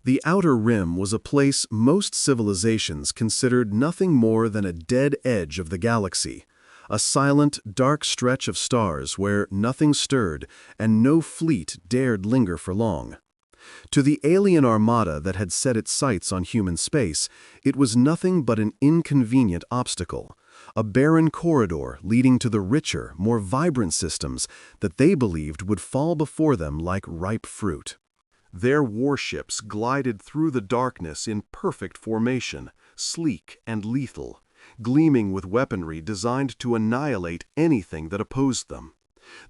The Outer Rim was a place most civilizations considered nothing more than a dead edge of the galaxy, a silent, dark stretch of stars where nothing stirred and no fleet dared linger for long. To the alien armada that had set its sights on human space, it was nothing but an inconvenient obstacle, a barren corridor leading to the richer, more vibrant systems that they believed would fall before them like ripe fruit. Their warships glided through the darkness in perfect formation, sleek and lethal, gleaming with weaponry designed to annihilate anything that opposed them.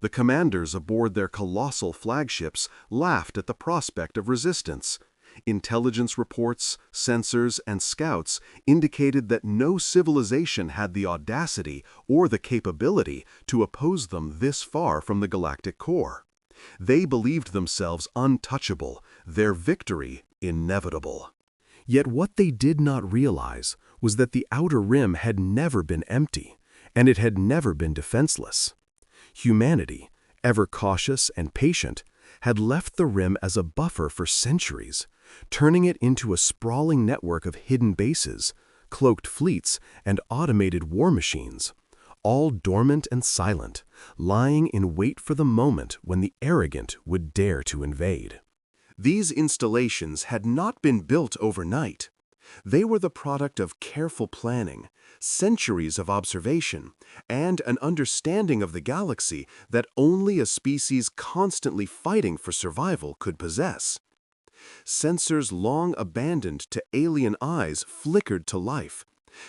The commanders aboard their colossal flagships laughed at the prospect of resistance. Intelligence reports, sensors, and scouts indicated that no civilization had the audacity or the capability to oppose them this far from the galactic core. They believed themselves untouchable, their victory inevitable. Yet what they did not realize was that the Outer Rim had never been empty, and it had never been defenseless. Humanity, ever cautious and patient, had left the rim as a buffer for centuries, turning it into a sprawling network of hidden bases, cloaked fleets, and automated war machines, all dormant and silent, lying in wait for the moment when the arrogant would dare to invade. These installations had not been built overnight. They were the product of careful planning, centuries of observation, and an understanding of the galaxy that only a species constantly fighting for survival could possess. Sensors long abandoned to alien eyes flickered to life,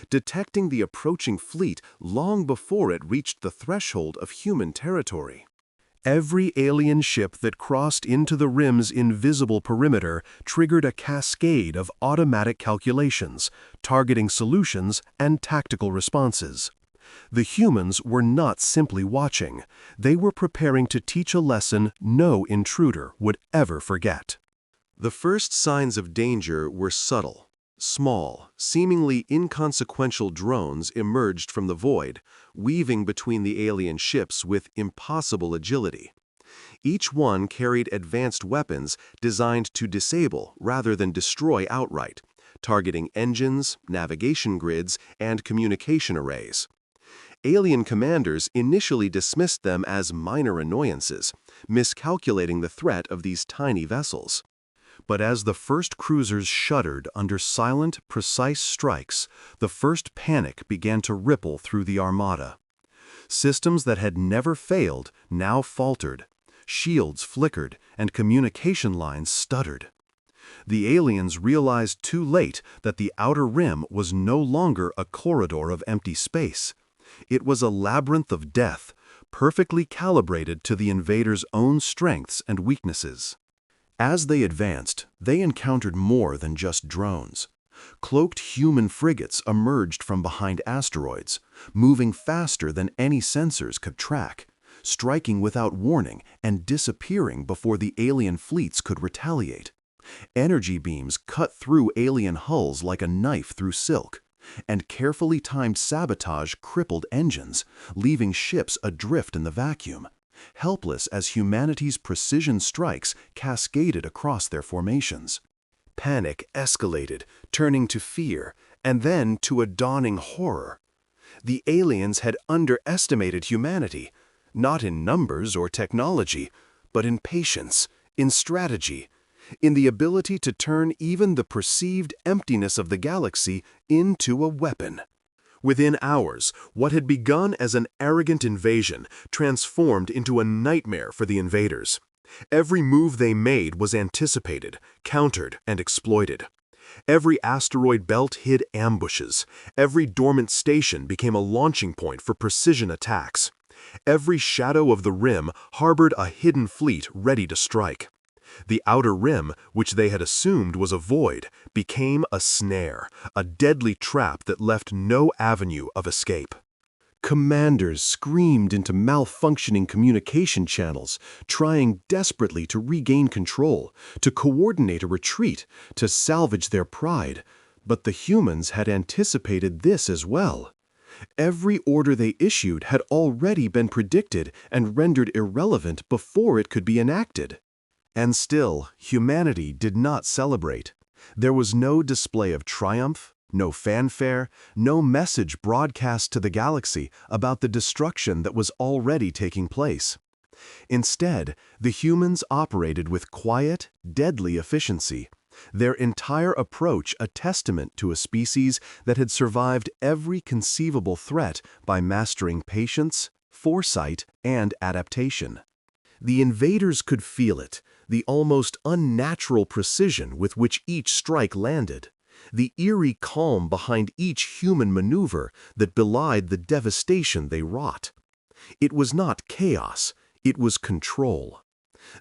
detecting the approaching fleet long before it reached the threshold of human territory. Every alien ship that crossed into the rim's invisible perimeter triggered a cascade of automatic calculations, targeting solutions and tactical responses. The humans were not simply watching, they were preparing to teach a lesson no intruder would ever forget. The first signs of danger were subtle. Small, seemingly inconsequential drones emerged from the void, weaving between the alien ships with impossible agility. Each one carried advanced weapons designed to disable rather than destroy outright, targeting engines, navigation grids, and communication arrays. Alien commanders initially dismissed them as minor annoyances, miscalculating the threat of these tiny vessels. But as the first cruisers shuddered under silent, precise strikes, the first panic began to ripple through the armada. Systems that had never failed now faltered, shields flickered, and communication lines stuttered. The aliens realized too late that the Outer Rim was no longer a corridor of empty space. It was a labyrinth of death, perfectly calibrated to the invaders' own strengths and weaknesses. As they advanced, they encountered more than just drones. Cloaked human frigates emerged from behind asteroids, moving faster than any sensors could track, striking without warning and disappearing before the alien fleets could retaliate. Energy beams cut through alien hulls like a knife through silk, and carefully timed sabotage crippled engines, leaving ships adrift in the vacuum, helpless as humanity's precision strikes cascaded across their formations. Panic escalated, turning to fear, and then to a dawning horror. The aliens had underestimated humanity, not in numbers or technology, but in patience, in strategy, in the ability to turn even the perceived emptiness of the galaxy into a weapon. Within hours, what had begun as an arrogant invasion transformed into a nightmare for the invaders. Every move they made was anticipated, countered, and exploited. Every asteroid belt hid ambushes. Every dormant station became a launching point for precision attacks. Every shadow of the rim harbored a hidden fleet ready to strike. The Outer Rim, which they had assumed was a void, became a snare, a deadly trap that left no avenue of escape. Commanders screamed into malfunctioning communication channels, trying desperately to regain control, to coordinate a retreat, to salvage their pride. But the humans had anticipated this as well. Every order they issued had already been predicted and rendered irrelevant before it could be enacted. And still, humanity did not celebrate. There was no display of triumph, no fanfare, no message broadcast to the galaxy about the destruction that was already taking place. Instead, the humans operated with quiet, deadly efficiency, their entire approach a testament to a species that had survived every conceivable threat by mastering patience, foresight, and adaptation. The invaders could feel it, the almost unnatural precision with which each strike landed, the eerie calm behind each human maneuver that belied the devastation they wrought. It was not chaos, it was control.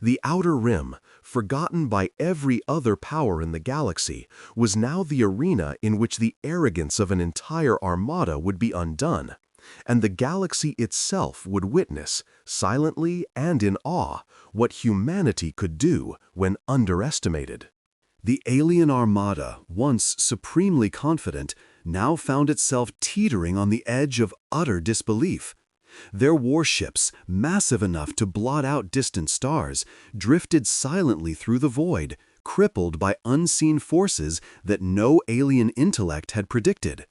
The Outer Rim, forgotten by every other power in the galaxy, was now the arena in which the arrogance of an entire armada would be undone, and the galaxy itself would witness, silently and in awe, what humanity could do when underestimated. The alien armada, once supremely confident, now found itself teetering on the edge of utter disbelief. Their warships, massive enough to blot out distant stars, drifted silently through the void, crippled by unseen forces that no alien intellect had predicted.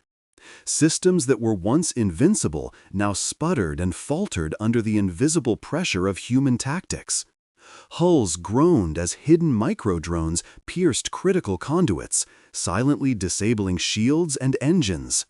Systems that were once invincible now sputtered and faltered under the invisible pressure of human tactics. Hulls groaned as hidden microdrones pierced critical conduits, silently disabling shields and engines.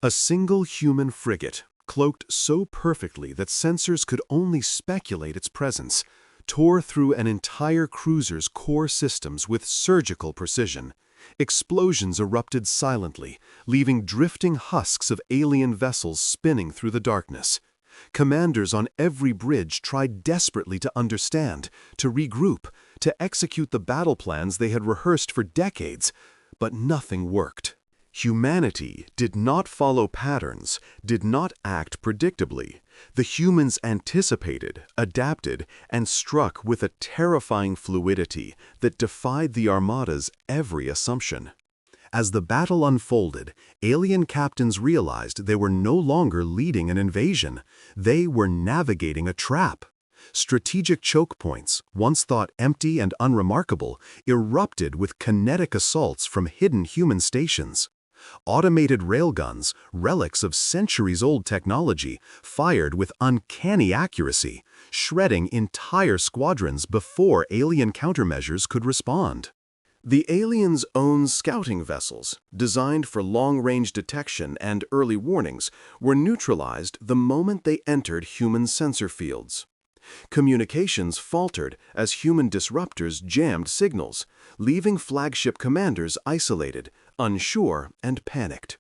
A single human frigate, cloaked so perfectly that sensors could only speculate its presence, tore through an entire cruiser's core systems with surgical precision. Explosions erupted silently, leaving drifting husks of alien vessels spinning through the darkness. Commanders on every bridge tried desperately to understand, to regroup, to execute the battle plans they had rehearsed for decades, but nothing worked. Humanity did not follow patterns, did not act predictably. The humans anticipated, adapted, and struck with a terrifying fluidity that defied the Armada's every assumption. As the battle unfolded, alien captains realized they were no longer leading an invasion. They were navigating a trap. Strategic choke points, once thought empty and unremarkable, erupted with kinetic assaults from hidden human stations. Automated railguns, relics of centuries-old technology, fired with uncanny accuracy, shredding entire squadrons before alien countermeasures could respond. The aliens' own scouting vessels, designed for long-range detection and early warnings, were neutralized the moment they entered human sensor fields. Communications faltered as human disruptors jammed signals, leaving flagship commanders isolated, unsure, and panicked.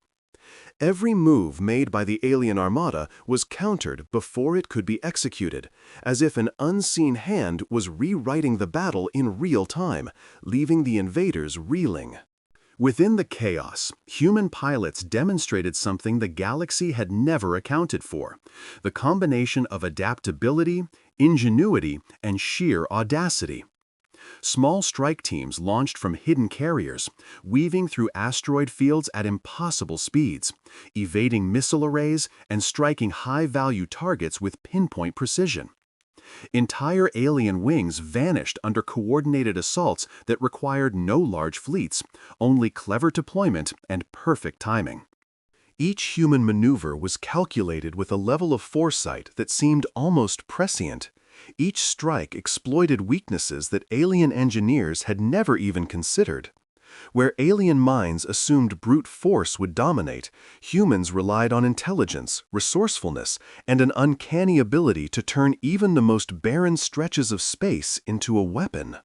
Every move made by the alien armada was countered before it could be executed, as if an unseen hand was rewriting the battle in real time, leaving the invaders reeling. Within the chaos, human pilots demonstrated something the galaxy had never accounted for: the combination of adaptability, ingenuity, and sheer audacity. Small strike teams launched from hidden carriers, weaving through asteroid fields at impossible speeds, evading missile arrays and striking high-value targets with pinpoint precision. Entire alien wings vanished under coordinated assaults that required no large fleets, only clever deployment and perfect timing. Each human maneuver was calculated with a level of foresight that seemed almost prescient. Each strike exploited weaknesses that alien engineers had never even considered. Where alien minds assumed brute force would dominate, humans relied on intelligence, resourcefulness, and an uncanny ability to turn even the most barren stretches of space into a weapon.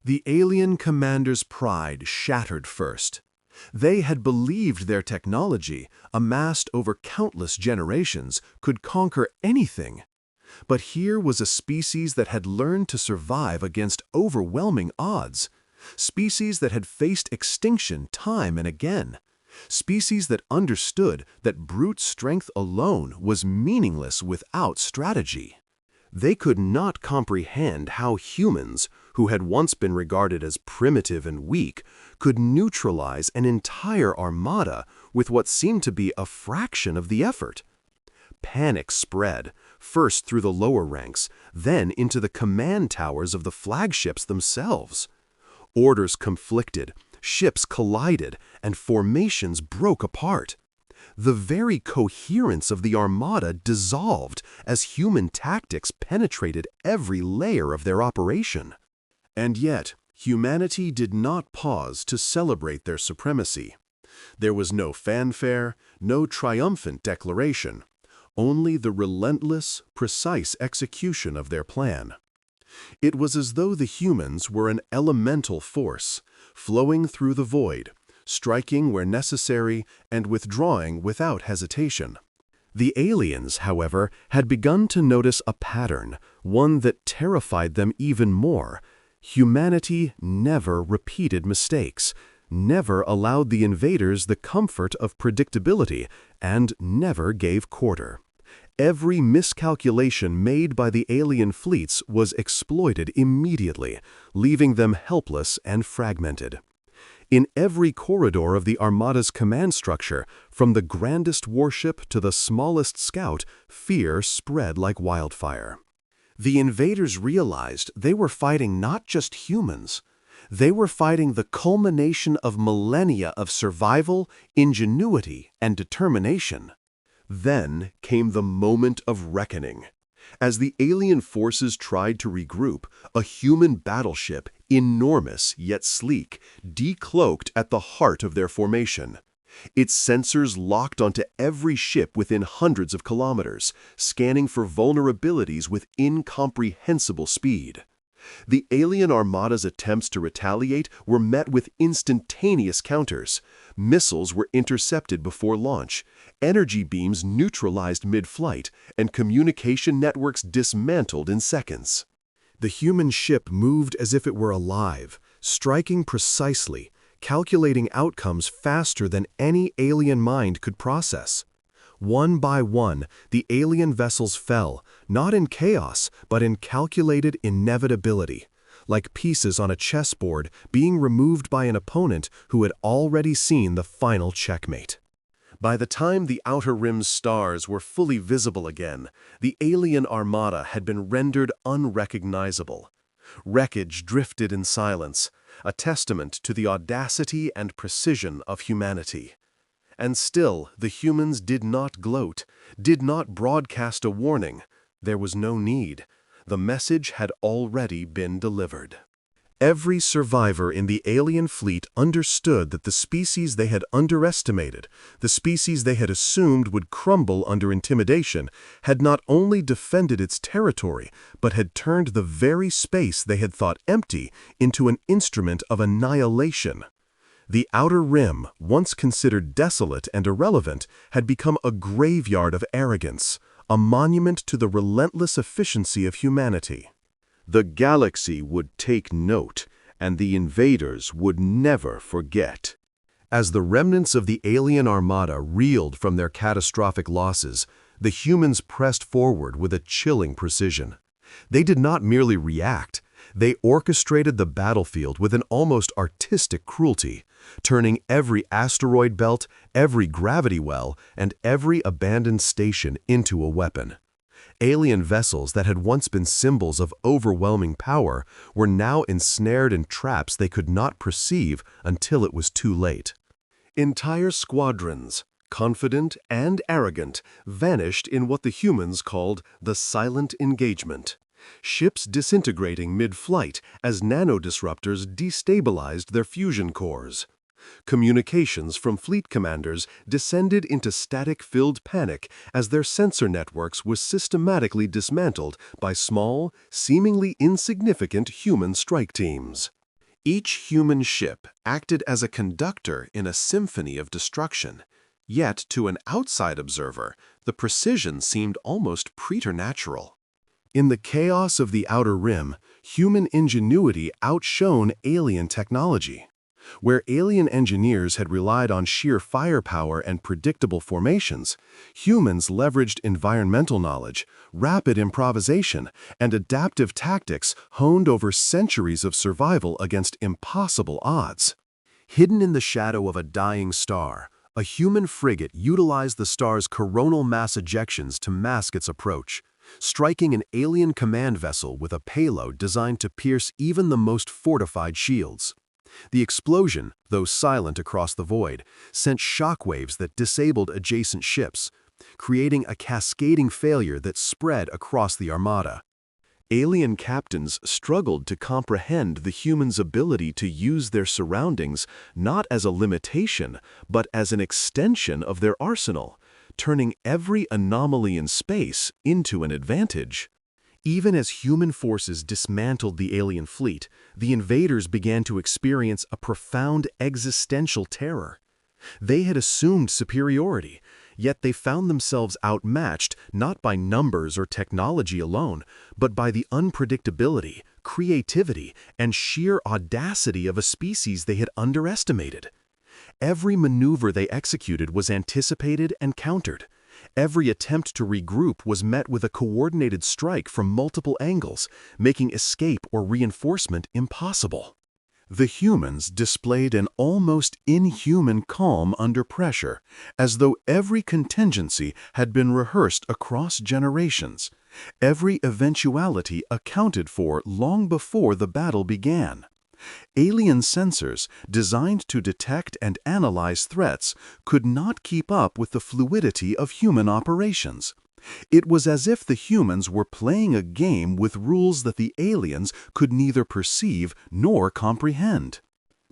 The alien commander's pride shattered first. They had believed their technology, amassed over countless generations, could conquer anything. But here was a species that had learned to survive against overwhelming odds. Species that had faced extinction time and again. Species that understood that brute strength alone was meaningless without strategy. They could not comprehend how humans, who had once been regarded as primitive and weak, could neutralize an entire armada with what seemed to be a fraction of the effort. Panic spread, first through the lower ranks, then into the command towers of the flagships themselves. Orders conflicted, ships collided, and formations broke apart. The very coherence of the Armada dissolved as human tactics penetrated every layer of their operation. And yet, humanity did not pause to celebrate their supremacy. There was no fanfare, no triumphant declaration, only the relentless, precise execution of their plan. It was as though the humans were an elemental force, flowing through the void, striking where necessary and withdrawing without hesitation. The aliens, however, had begun to notice a pattern, one that terrified them even more. Humanity never repeated mistakes, never allowed the invaders the comfort of predictability, and never gave quarter. Every miscalculation made by the alien fleets was exploited immediately, leaving them helpless and fragmented. In every corridor of the Armada's command structure, from the grandest warship to the smallest scout, fear spread like wildfire. The invaders realized they were fighting not just humans. They were fighting the culmination of millennia of survival, ingenuity, and determination. Then came the moment of reckoning. As the alien forces tried to regroup, a human battleship, enormous yet sleek, decloaked at the heart of their formation. Its sensors locked onto every ship within hundreds of kilometers, scanning for vulnerabilities with incomprehensible speed. The alien armada's attempts to retaliate were met with instantaneous counters. Missiles were intercepted before launch, energy beams neutralized mid-flight, and communication networks dismantled in seconds. The human ship moved as if it were alive, striking precisely, calculating outcomes faster than any alien mind could process. One by one, the alien vessels fell, not in chaos, but in calculated inevitability, like pieces on a chessboard being removed by an opponent who had already seen the final checkmate. By the time the Outer Rim's stars were fully visible again, the alien armada had been rendered unrecognizable. Wreckage drifted in silence, a testament to the audacity and precision of humanity. And still, the humans did not gloat, did not broadcast a warning. There was no need. The message had already been delivered. Every survivor in the alien fleet understood that the species they had underestimated, the species they had assumed would crumble under intimidation, had not only defended its territory, but had turned the very space they had thought empty into an instrument of annihilation. The Outer Rim, once considered desolate and irrelevant, had become a graveyard of arrogance, a monument to the relentless efficiency of humanity. The galaxy would take note, and the invaders would never forget. As the remnants of the alien armada reeled from their catastrophic losses, the humans pressed forward with a chilling precision. They did not merely react. They orchestrated the battlefield with an almost artistic cruelty, turning every asteroid belt, every gravity well, and every abandoned station into a weapon. Alien vessels that had once been symbols of overwhelming power were now ensnared in traps they could not perceive until it was too late. Entire squadrons, confident and arrogant, vanished in what the humans called the silent engagement. Ships disintegrating mid-flight as nano-disruptors destabilized their fusion cores. Communications from fleet commanders descended into static-filled panic as their sensor networks were systematically dismantled by small, seemingly insignificant human strike teams. Each human ship acted as a conductor in a symphony of destruction, yet to an outside observer, the precision seemed almost preternatural. In the chaos of the Outer Rim, human ingenuity outshone alien technology. Where alien engineers had relied on sheer firepower and predictable formations, humans leveraged environmental knowledge, rapid improvisation, and adaptive tactics honed over centuries of survival against impossible odds. Hidden in the shadow of a dying star, a human frigate utilized the star's coronal mass ejections to mask its approach, striking an alien command vessel with a payload designed to pierce even the most fortified shields. The explosion, though silent across the void, sent shockwaves that disabled adjacent ships, creating a cascading failure that spread across the armada. Alien captains struggled to comprehend the humans' ability to use their surroundings not as a limitation, but as an extension of their arsenal, turning every anomaly in space into an advantage. Even as human forces dismantled the alien fleet, the invaders began to experience a profound existential terror. They had assumed superiority, yet they found themselves outmatched not by numbers or technology alone, but by the unpredictability, creativity, and sheer audacity of a species they had underestimated. Every maneuver they executed was anticipated and countered. Every attempt to regroup was met with a coordinated strike from multiple angles, making escape or reinforcement impossible. The humans displayed an almost inhuman calm under pressure, as though every contingency had been rehearsed across generations, every eventuality accounted for long before the battle began. Alien sensors, designed to detect and analyze threats, could not keep up with the fluidity of human operations. It was as if the humans were playing a game with rules that the aliens could neither perceive nor comprehend.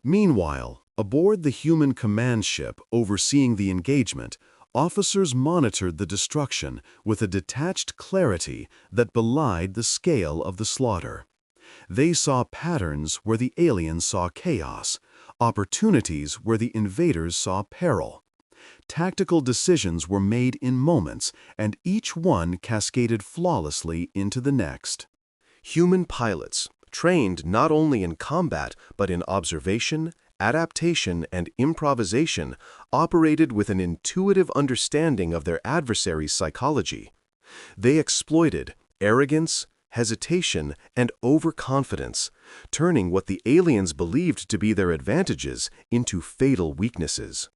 Meanwhile, aboard the human command ship overseeing the engagement, officers monitored the destruction with a detached clarity that belied the scale of the slaughter. They saw patterns where the aliens saw chaos, opportunities where the invaders saw peril. Tactical decisions were made in moments, and each one cascaded flawlessly into the next. Human pilots, trained not only in combat but in observation, adaptation, and improvisation, operated with an intuitive understanding of their adversary's psychology. They exploited arrogance, hesitation, and overconfidence, turning what the aliens believed to be their advantages into fatal weaknesses.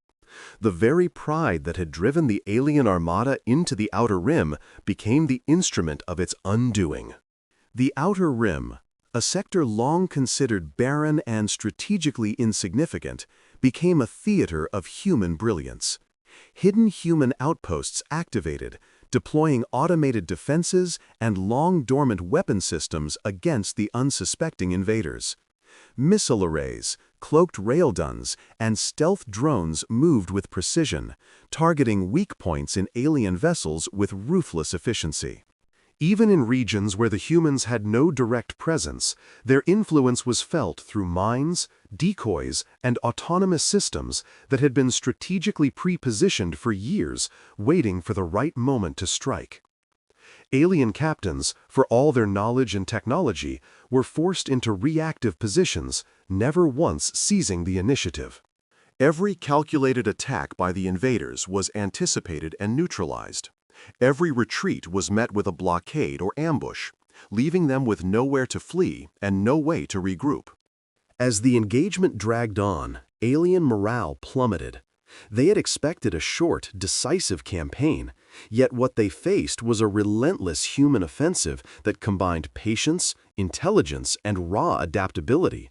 The very pride that had driven the alien armada into the Outer Rim became the instrument of its undoing. The Outer Rim, a sector long considered barren and strategically insignificant, became a theater of human brilliance. Hidden human outposts activated, deploying automated defenses and long-dormant weapon systems against the unsuspecting invaders. Missile arrays, cloaked railguns, and stealth drones moved with precision, targeting weak points in alien vessels with ruthless efficiency. Even in regions where the humans had no direct presence, their influence was felt through mines, decoys, and autonomous systems that had been strategically pre-positioned for years, waiting for the right moment to strike. Alien captains, for all their knowledge and technology, were forced into reactive positions, never once seizing the initiative. Every calculated attack by the invaders was anticipated and neutralized. Every retreat was met with a blockade or ambush, leaving them with nowhere to flee and no way to regroup. As the engagement dragged on, alien morale plummeted. They had expected a short, decisive campaign, yet what they faced was a relentless human offensive that combined patience, intelligence, and raw adaptability.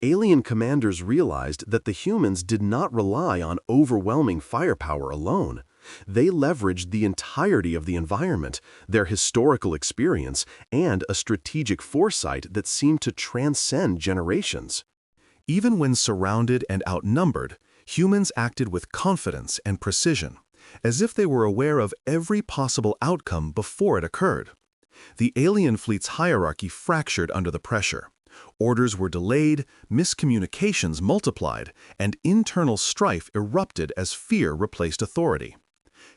Alien commanders realized that the humans did not rely on overwhelming firepower alone. They leveraged the entirety of the environment, their historical experience, and a strategic foresight that seemed to transcend generations. Even when surrounded and outnumbered, humans acted with confidence and precision, as if they were aware of every possible outcome before it occurred. The alien fleet's hierarchy fractured under the pressure. Orders were delayed, miscommunications multiplied, and internal strife erupted as fear replaced authority.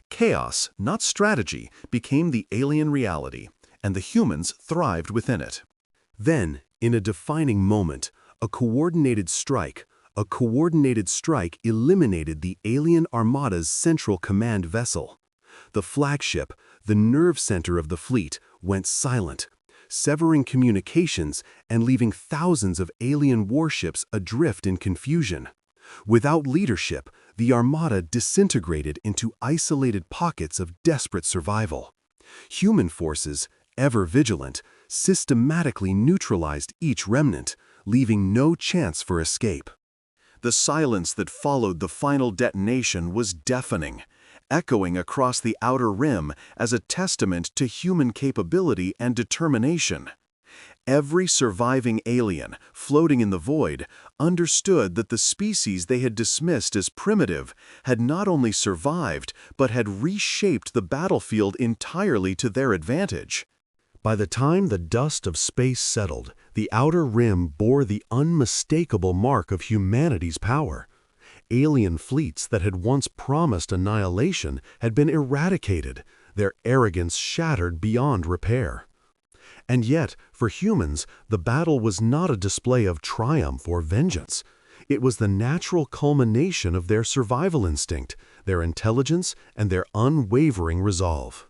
Chaos, not strategy, became the alien reality, and the humans thrived within it. Then, in a defining moment, a coordinated strike eliminated the alien armada's central command vessel. The flagship, the nerve center of the fleet, went silent, severing communications and leaving thousands of alien warships adrift in confusion. Without leadership, the armada disintegrated into isolated pockets of desperate survival. Human forces, ever vigilant, systematically neutralized each remnant, leaving no chance for escape. The silence that followed the final detonation was deafening, echoing across the outer rim as a testament to human capability and determination. Every surviving alien, floating in the void, understood that the species they had dismissed as primitive had not only survived, but had reshaped the battlefield entirely to their advantage. By the time the dust of space settled, the outer rim bore the unmistakable mark of humanity's power. Alien fleets that had once promised annihilation had been eradicated, their arrogance shattered beyond repair. And yet, for humans, the battle was not a display of triumph or vengeance. It was the natural culmination of their survival instinct, their intelligence, and their unwavering resolve.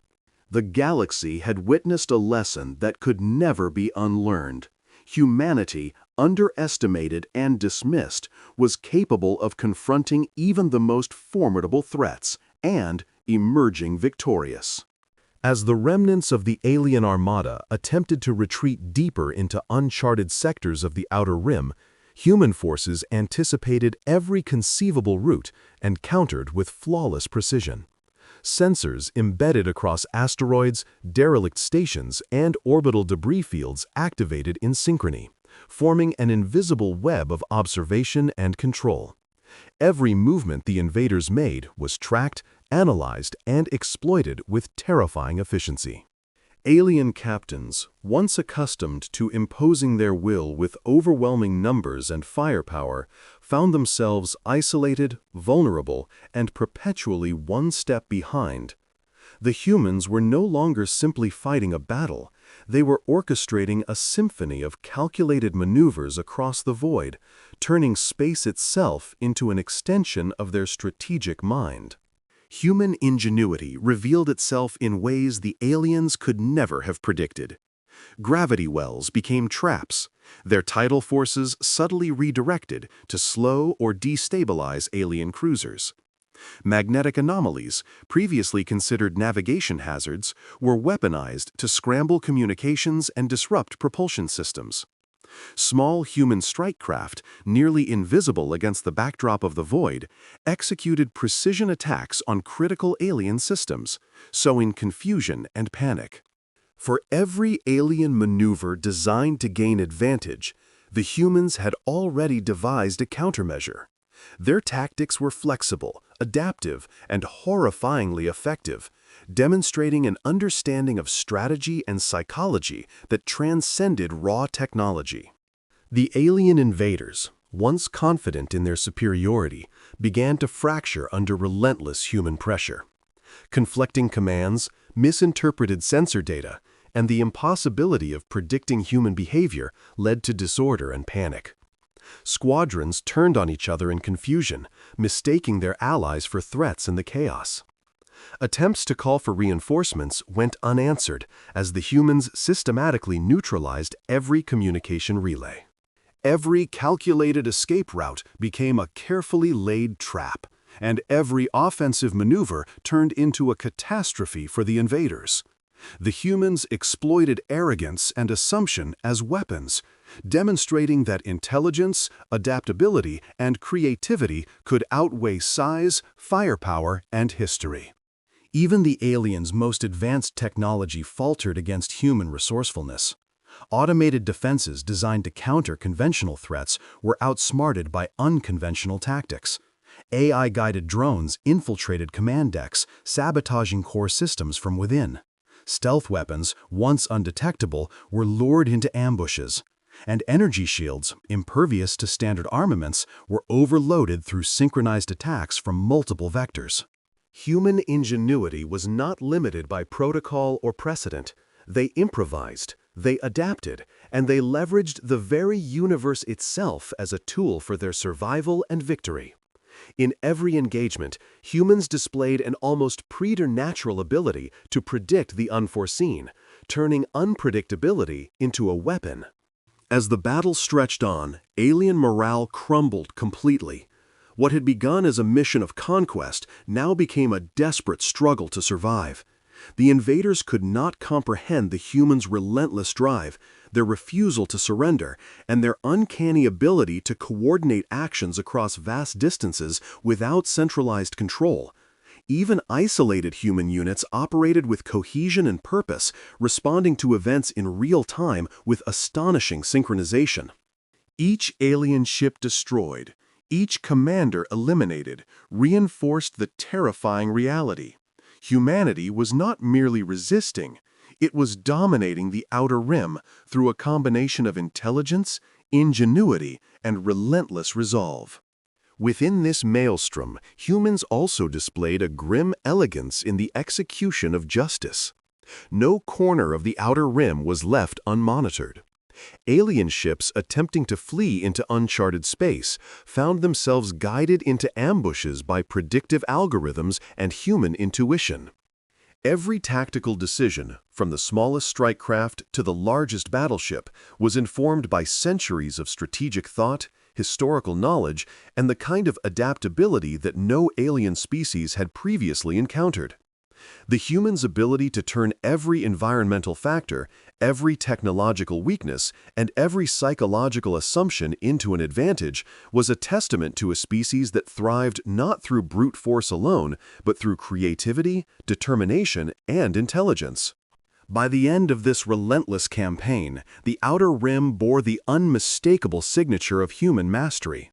The galaxy had witnessed a lesson that could never be unlearned. Humanity, underestimated and dismissed, was capable of confronting even the most formidable threats and emerging victorious. As the remnants of the alien armada attempted to retreat deeper into uncharted sectors of the outer rim, human forces anticipated every conceivable route and countered with flawless precision. Sensors embedded across asteroids, derelict stations, and orbital debris fields activated in synchrony, forming an invisible web of observation and control. Every movement the invaders made was tracked, analyzed, and exploited with terrifying efficiency. Alien captains, once accustomed to imposing their will with overwhelming numbers and firepower, found themselves isolated, vulnerable, and perpetually one step behind. The humans were no longer simply fighting a battle, they were orchestrating a symphony of calculated maneuvers across the void, turning space itself into an extension of their strategic mind. Human ingenuity revealed itself in ways the aliens could never have predicted. Gravity wells became traps, their tidal forces subtly redirected to slow or destabilize alien cruisers. Magnetic anomalies, previously considered navigation hazards, were weaponized to scramble communications and disrupt propulsion systems. Small human strike craft, nearly invisible against the backdrop of the void, executed precision attacks on critical alien systems, sowing confusion and panic. For every alien maneuver designed to gain advantage, the humans had already devised a countermeasure. Their tactics were flexible, adaptive, and horrifyingly effective, demonstrating an understanding of strategy and psychology that transcended raw technology. The alien invaders, once confident in their superiority, began to fracture under relentless human pressure. Conflicting commands, misinterpreted sensor data, and the impossibility of predicting human behavior led to disorder and panic. Squadrons turned on each other in confusion, mistaking their allies for threats in the chaos. Attempts to call for reinforcements went unanswered as the humans systematically neutralized every communication relay. Every calculated escape route became a carefully laid trap, and every offensive maneuver turned into a catastrophe for the invaders. The humans exploited arrogance and assumption as weapons, demonstrating that intelligence, adaptability, and creativity could outweigh size, firepower, and history. Even the aliens' most advanced technology faltered against human resourcefulness. Automated defenses designed to counter conventional threats were outsmarted by unconventional tactics. AI-guided drones infiltrated command decks, sabotaging core systems from within. Stealth weapons, once undetectable, were lured into ambushes. And energy shields, impervious to standard armaments, were overloaded through synchronized attacks from multiple vectors. Human ingenuity was not limited by protocol or precedent. They improvised, they adapted, and they leveraged the very universe itself as a tool for their survival and victory. In every engagement, humans displayed an almost preternatural ability to predict the unforeseen, turning unpredictability into a weapon. As the battle stretched on, alien morale crumbled completely. What had begun as a mission of conquest now became a desperate struggle to survive. The invaders could not comprehend the humans' relentless drive. their refusal to surrender, and their uncanny ability to coordinate actions across vast distances without centralized control. Even isolated human units operated with cohesion and purpose, responding to events in real time with astonishing synchronization. Each alien ship destroyed, each commander eliminated, reinforced the terrifying reality. Humanity was not merely resisting, it was dominating the Outer Rim through a combination of intelligence, ingenuity, and relentless resolve. Within this maelstrom, humans also displayed a grim elegance in the execution of justice. No corner of the Outer Rim was left unmonitored. Alien ships attempting to flee into uncharted space found themselves guided into ambushes by predictive algorithms and human intuition. Every tactical decision, from the smallest strike craft to the largest battleship, was informed by centuries of strategic thought, historical knowledge, and the kind of adaptability that no alien species had previously encountered. The human's ability to turn every environmental factor, every technological weakness, and every psychological assumption into an advantage was a testament to a species that thrived not through brute force alone, but through creativity, determination, and intelligence. By the end of this relentless campaign, the Outer Rim bore the unmistakable signature of human mastery.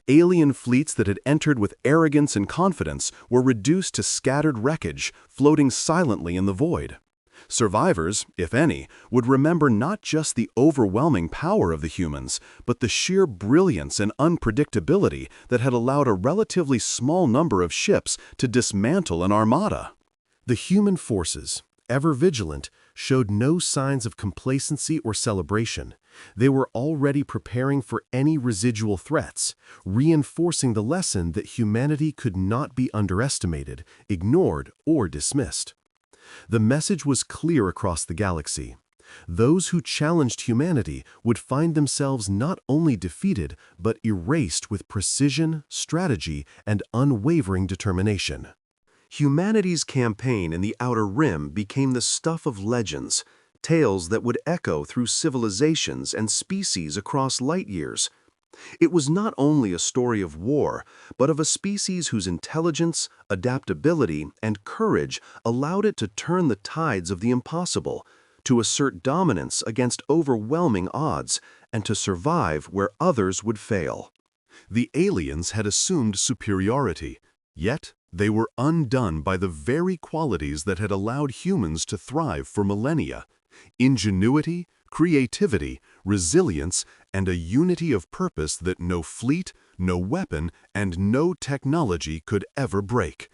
Alien fleets that had entered with arrogance and confidence were reduced to scattered wreckage, floating silently in the void. Survivors, if any, would remember not just the overwhelming power of the humans, but the sheer brilliance and unpredictability that had allowed a relatively small number of ships to dismantle an armada. The human forces, ever vigilant, showed no signs of complacency or celebration. They were already preparing for any residual threats, reinforcing the lesson that humanity could not be underestimated, ignored, or dismissed. The message was clear across the galaxy. Those who challenged humanity would find themselves not only defeated, but erased with precision, strategy, and unwavering determination. Humanity's campaign in the Outer Rim became the stuff of legends, tales that would echo through civilizations and species across light years. It was not only a story of war, but of a species whose intelligence, adaptability, and courage allowed it to turn the tides of the impossible, to assert dominance against overwhelming odds, and to survive where others would fail. The aliens had assumed superiority, yet they were undone by the very qualities that had allowed humans to thrive for millennia: ingenuity, creativity, resilience, and a unity of purpose that no fleet, no weapon, and no technology could ever break.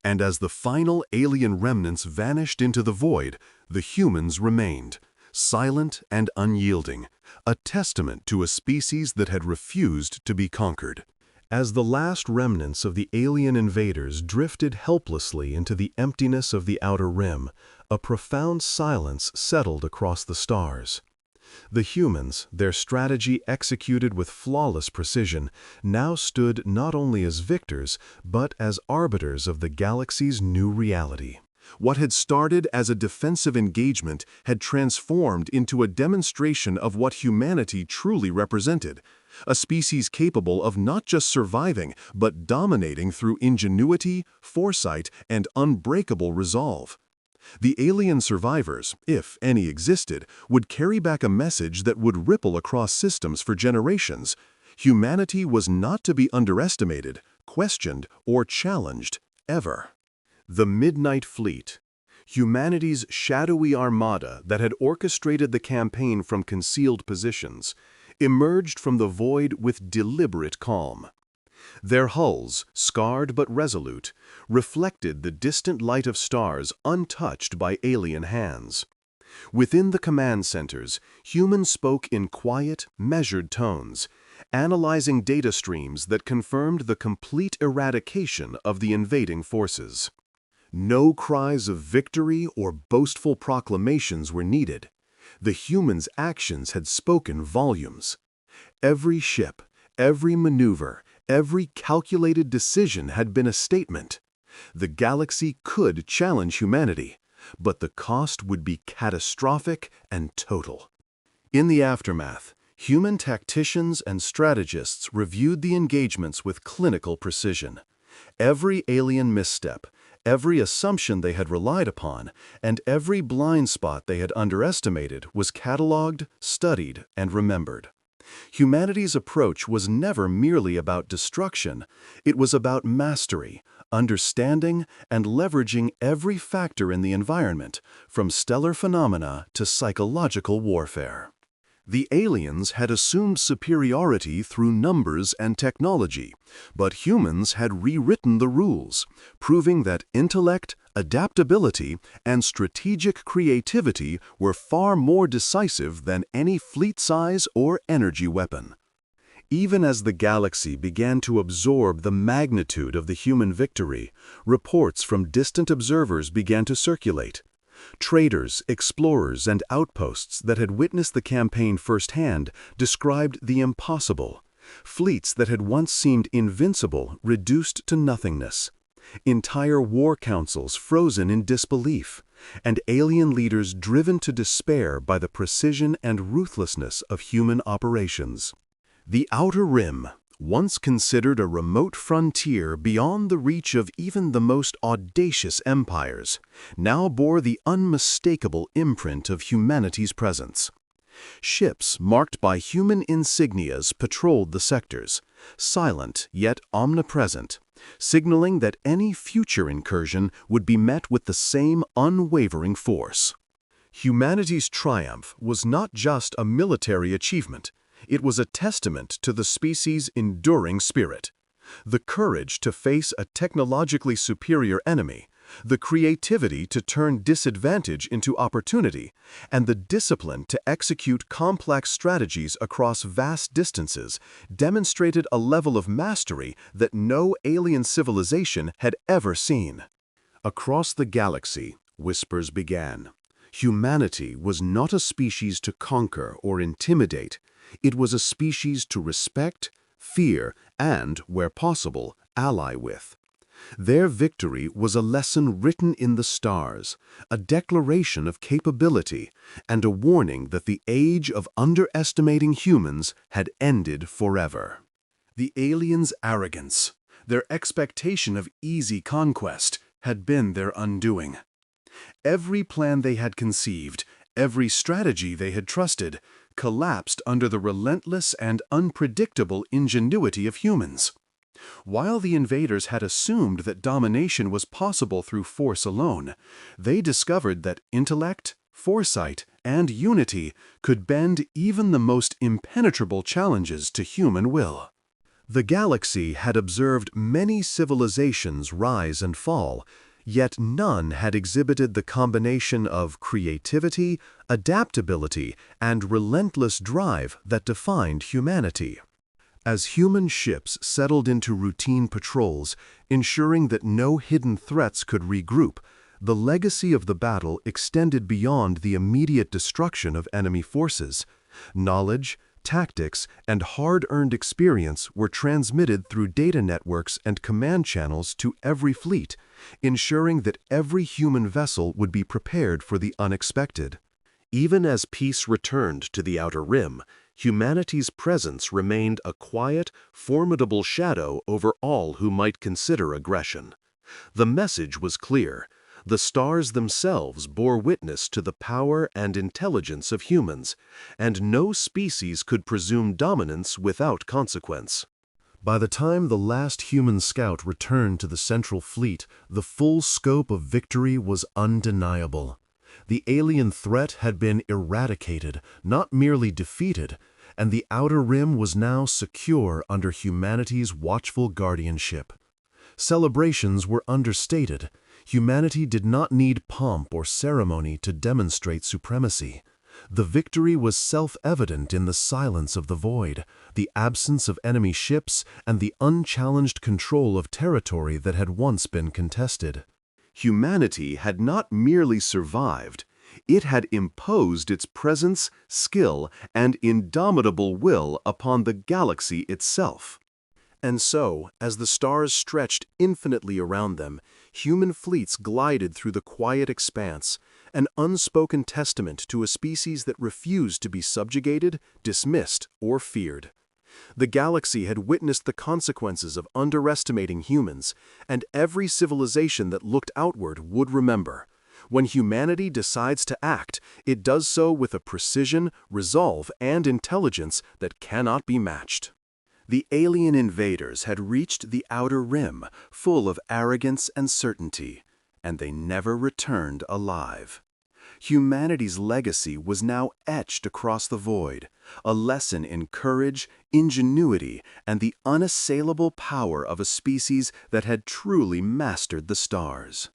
And as the final alien remnants vanished into the void, the humans remained, silent and unyielding, a testament to a species that had refused to be conquered. As the last remnants of the alien invaders drifted helplessly into the emptiness of the Outer Rim, a profound silence settled across the stars. The humans, their strategy executed with flawless precision, now stood not only as victors, but as arbiters of the galaxy's new reality. What had started as a defensive engagement had transformed into a demonstration of what humanity truly represented: a species capable of not just surviving, but dominating through ingenuity, foresight, and unbreakable resolve. The alien survivors, if any existed, would carry back a message that would ripple across systems for generations. Humanity was not to be underestimated, questioned, or challenged, ever. The Midnight Fleet, humanity's shadowy armada that had orchestrated the campaign from concealed positions, emerged from the void with deliberate calm. Their hulls, scarred but resolute, reflected the distant light of stars untouched by alien hands. Within the command centers, humans spoke in quiet, measured tones, analyzing data streams that confirmed the complete eradication of the invading forces. No cries of victory or boastful proclamations were needed. The humans' actions had spoken volumes. Every ship, every maneuver, every calculated decision had been a statement. The galaxy could challenge humanity, but the cost would be catastrophic and total. In the aftermath, human tacticians and strategists reviewed the engagements with clinical precision. Every alien misstep, every assumption they had relied upon, and every blind spot they had underestimated was catalogued, studied, and remembered. Humanity's approach was never merely about destruction. It was about mastery, understanding, and leveraging every factor in the environment, from stellar phenomena to psychological warfare. The aliens had assumed superiority through numbers and technology, but humans had rewritten the rules, proving that intellect, adaptability, and strategic creativity were far more decisive than any fleet size or energy weapon. Even as the galaxy began to absorb the magnitude of the human victory, reports from distant observers began to circulate. Traders, explorers, and outposts that had witnessed the campaign firsthand described the impossible. Fleets that had once seemed invincible reduced to nothingness. Entire war councils frozen in disbelief, and alien leaders driven to despair by the precision and ruthlessness of human operations. The Outer Rim, once considered a remote frontier beyond the reach of even the most audacious empires, now bore the unmistakable imprint of humanity's presence. Ships marked by human insignias patrolled the sectors, silent yet omnipresent, signaling that any future incursion would be met with the same unwavering force. Humanity's triumph was not just a military achievement. It was a testament to the species' enduring spirit. The courage to face a technologically superior enemy, the creativity to turn disadvantage into opportunity, and the discipline to execute complex strategies across vast distances demonstrated a level of mastery that no alien civilization had ever seen. Across the galaxy, whispers began. Humanity was not a species to conquer or intimidate. It was a species to respect, fear, and, where possible, ally with. Their victory was a lesson written in the stars, a declaration of capability, and a warning that the age of underestimating humans had ended forever. The aliens' arrogance, their expectation of easy conquest, had been their undoing. Every plan they had conceived, every strategy they had trusted, collapsed under the relentless and unpredictable ingenuity of humans. While the invaders had assumed that domination was possible through force alone, they discovered that intellect, foresight, and unity could bend even the most impenetrable challenges to human will. The galaxy had observed many civilizations rise and fall, yet none had exhibited the combination of creativity, adaptability, and relentless drive that defined humanity. As human ships settled into routine patrols, ensuring that no hidden threats could regroup, the legacy of the battle extended beyond the immediate destruction of enemy forces. Knowledge, tactics, and hard-earned experience were transmitted through data networks and command channels to every fleet, ensuring that every human vessel would be prepared for the unexpected. Even as peace returned to the Outer Rim, humanity's presence remained a quiet, formidable shadow over all who might consider aggression. The message was clear. The stars themselves bore witness to the power and intelligence of humans, and no species could presume dominance without consequence. By the time the last human scout returned to the Central Fleet, the full scope of victory was undeniable. The alien threat had been eradicated, not merely defeated, and the Outer Rim was now secure under humanity's watchful guardianship. Celebrations were understated. Humanity did not need pomp or ceremony to demonstrate supremacy. The victory was self-evident in the silence of the void, the absence of enemy ships, and the unchallenged control of territory that had once been contested. Humanity had not merely survived, it had imposed its presence, skill, and indomitable will upon the galaxy itself. And so, as the stars stretched infinitely around them, human fleets glided through the quiet expanse, an unspoken testament to a species that refused to be subjugated, dismissed, or feared. The galaxy had witnessed the consequences of underestimating humans, and every civilization that looked outward would remember. When humanity decides to act, it does so with a precision, resolve, and intelligence that cannot be matched. The alien invaders had reached the outer rim, full of arrogance and certainty, and they never returned alive. Humanity's legacy was now etched across the void, a lesson in courage, ingenuity, and the unassailable power of a species that had truly mastered the stars.